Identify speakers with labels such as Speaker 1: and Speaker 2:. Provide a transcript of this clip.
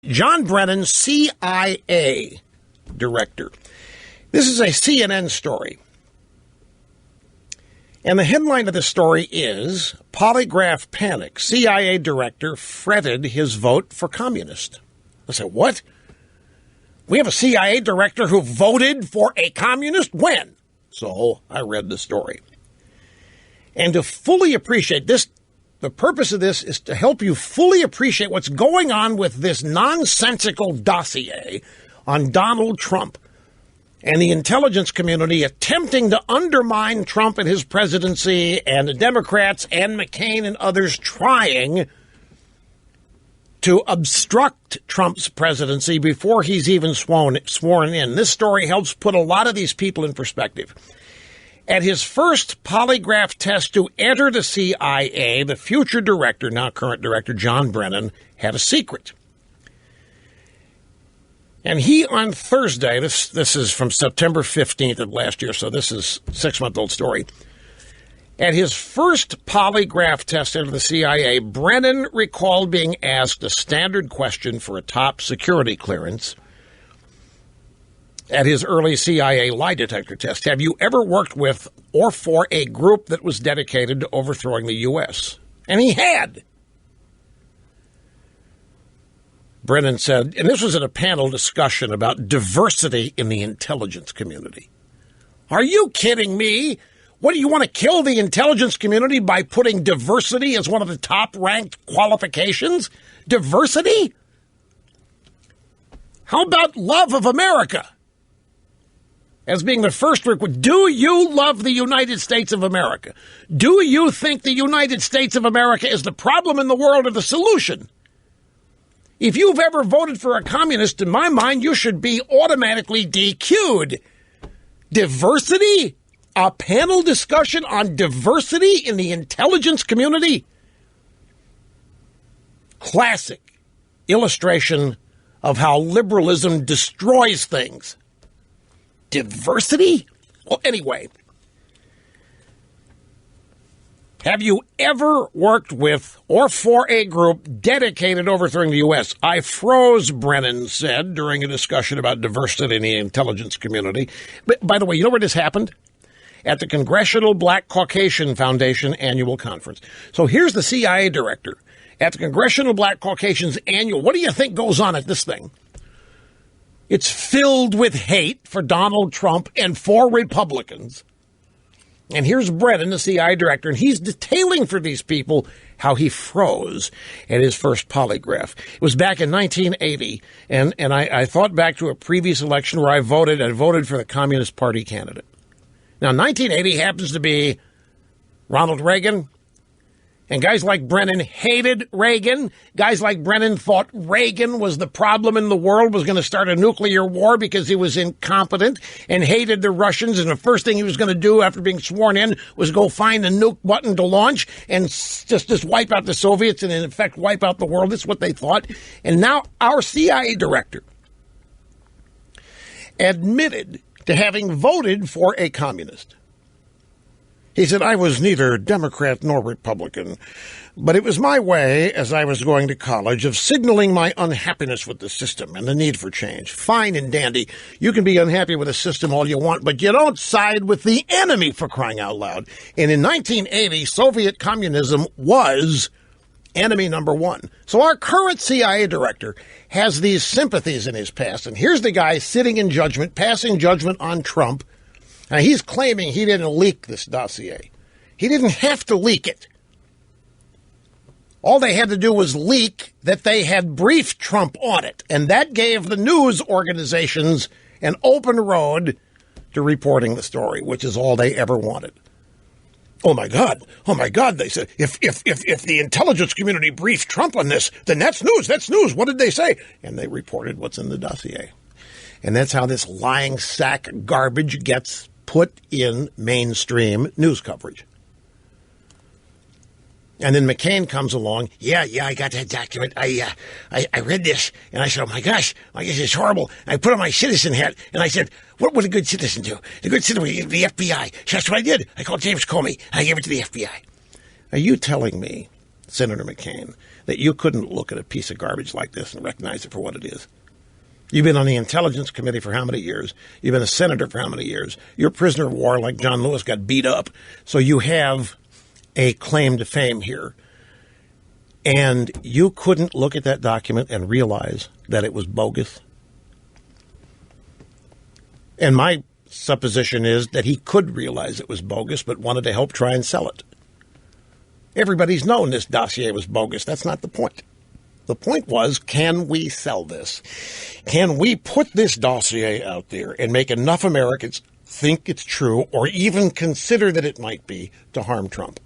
Speaker 1: John Brennan, CIA director. This is a CNN story. And the headline of the story is, Polygraph Panic. CIA director fretted his vote for communist. I said, what? We have a CIA director who voted for a communist? When? So I read the story. And to fully appreciate this, the purpose of this is to help you fully appreciate what's going on with this nonsensical dossier on Donald Trump and the intelligence community attempting to undermine Trump and his presidency, and the Democrats and McCain and others trying to obstruct Trump's presidency before he's even sworn in. This story helps put a lot of these people in perspective. At his first polygraph test to enter the CIA, the future director, now current director, John Brennan, had a secret. And he, on Thursday, this is from September 15th of last year, so this is a 6-month-old story. At his first polygraph test into the CIA, Brennan recalled being asked a standard question for a top security clearance at his early CIA lie detector test. Have you ever worked with or for a group that was dedicated to overthrowing the U.S.? And he had. Brennan said, and this was at a panel discussion about diversity in the intelligence community. Are you kidding me? What, do you want to kill the intelligence community by putting diversity as one of the top-ranked qualifications? Diversity? How about love of America as being the first requirement? Do you love the United States of America? Do you think the United States of America is the problem in the world or the solution? If you've ever voted for a communist, in my mind, you should be automatically DQ'd. Diversity? A panel discussion on diversity in the intelligence community? Classic illustration of how liberalism destroys things. Diversity? Well, anyway, have you ever worked with or for a group dedicated to overthrowing the U.S.? I froze, Brennan said during a discussion about diversity in the intelligence community. But, by the way, you know where this happened? At the Congressional Black Caucasian Foundation annual conference. So here's the CIA director at the Congressional Black Caucasians annual. What do you think goes on at this thing? It's filled with hate for Donald Trump and for Republicans. And here's Brennan, the CIA director, and he's detailing for these people how he froze at his first polygraph. It was back in 1980, and I thought back to a previous election where I voted for the Communist Party candidate. Now, 1980 happens to be Ronald Reagan, and guys like Brennan hated Reagan. Guys like Brennan thought Reagan was the problem in the world, was going to start a nuclear war because he was incompetent, and hated the Russians. And the first thing he was going to do after being sworn in was go find the nuke button to launch and just wipe out the Soviets and, in effect, wipe out the world. That's what they thought. And now our CIA director admitted to having voted for a communist. He said, I was neither Democrat nor Republican, but it was my way, as I was going to college, of signaling my unhappiness with the system and the need for change. Fine and dandy. You can be unhappy with the system all you want, but you don't side with the enemy, for crying out loud. And in 1980, Soviet communism was enemy number one. So our current CIA director has these sympathies in his past. And here's the guy sitting in judgment, passing judgment on Trump. Now, he's claiming he didn't leak this dossier. He didn't have to leak it. All they had to do was leak that they had briefed Trump on it. And that gave the news organizations an open road to reporting the story, which is all they ever wanted. Oh, my God, they said, if the intelligence community briefed Trump on this, then that's news. What did they say? And they reported what's in the dossier. And that's how this lying sack garbage gets put in mainstream news coverage. And then McCain comes along. Yeah, I got that document. I read this, and I said, oh my gosh, it's horrible. And I put on my citizen hat, and I said, what would a good citizen do? The good citizen would the FBI. So that's what I did. I called James Comey, and I gave it to the FBI. Are you telling me, Senator McCain, that you couldn't look at a piece of garbage like this and recognize it for what it is? You've been on the Intelligence Committee for how many years? You've been a senator for how many years? You're a prisoner of war like John Lewis got beat up. So you have a claim to fame here. And you couldn't look at that document and realize that it was bogus. And my supposition is that he could realize it was bogus, but wanted to help try and sell it. Everybody's known this dossier was bogus. That's not the point. The point was, can we sell this? Can we put this dossier out there and make enough Americans think it's true or even consider that it might be to harm Trump?